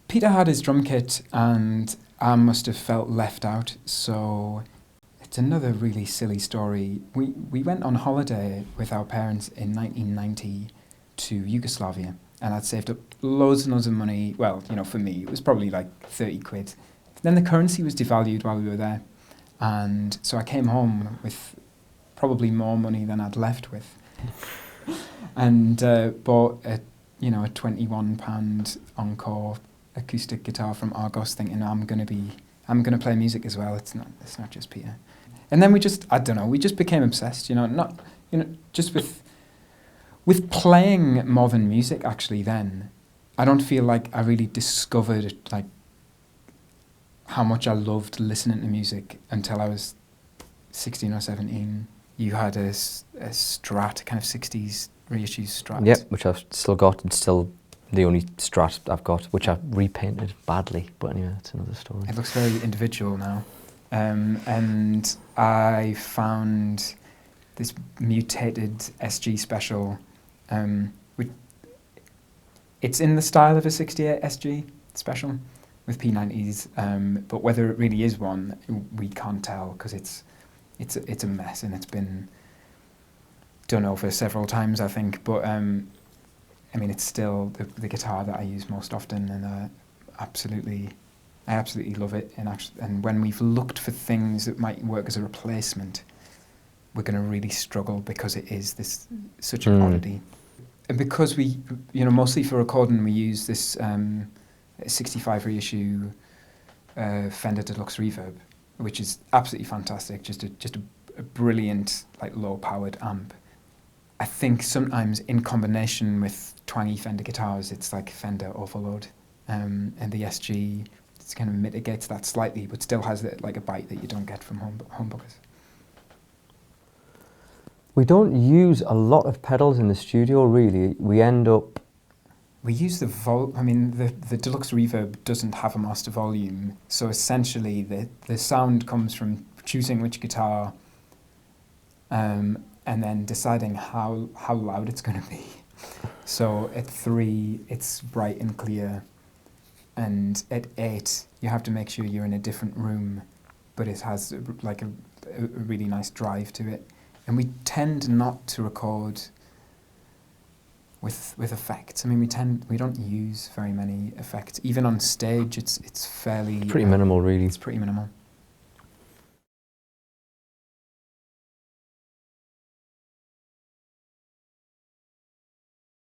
Peter had his drum kit and I must have felt left out, so it's another really silly story. We went on holiday with our parents in 1990 to Yugoslavia, and I'd saved up loads and loads of money. Well, for me, it was probably like 30 quid. Then the currency was devalued while we were there, and so I came home with probably more money than I'd left with, and bought a £21 Encore acoustic guitar from Argos, thinking I'm gonna play music as well. It's not just Peter. And then we just became obsessed. Just with playing modern music. Actually, then I don't feel like I really discovered like how much I loved listening to music until I was 16 or 17. You had a Strat, kind of 60s reissue Strat. Yep, which I've still got. It's still the only Strat I've got, which I've repainted badly. But anyway, that's another story. It looks very individual now. And I found this mutated SG Special. It's in the style of a 68 SG Special with P90s, but whether it really is one, we can't tell because it's a mess and it's been done over several times, I think. But it's still the guitar that I use most often, and I absolutely love it. And when we've looked for things that might work as a replacement, we're going to really struggle because it is such an oddity. And because we, mostly for recording, we use this 65 reissue Fender Deluxe Reverb, which is absolutely fantastic. Just a brilliant, like, low-powered amp. I think sometimes in combination with twangy Fender guitars, it's like Fender overload, and the SG kind of mitigates that slightly, but still has like a bite that you don't get from humbuckers. We don't use a lot of pedals in the studio, really. We use the Deluxe Reverb doesn't have a master volume, so essentially the sound comes from choosing which guitar, and then deciding how loud it's going to be. So at 3, it's bright and clear, and at 8, you have to make sure you're in a different room, but it has like a really nice drive to it. And we tend not to record with effects. We don't use very many effects. Even on stage, it's fairly... pretty minimal, really. It's pretty minimal.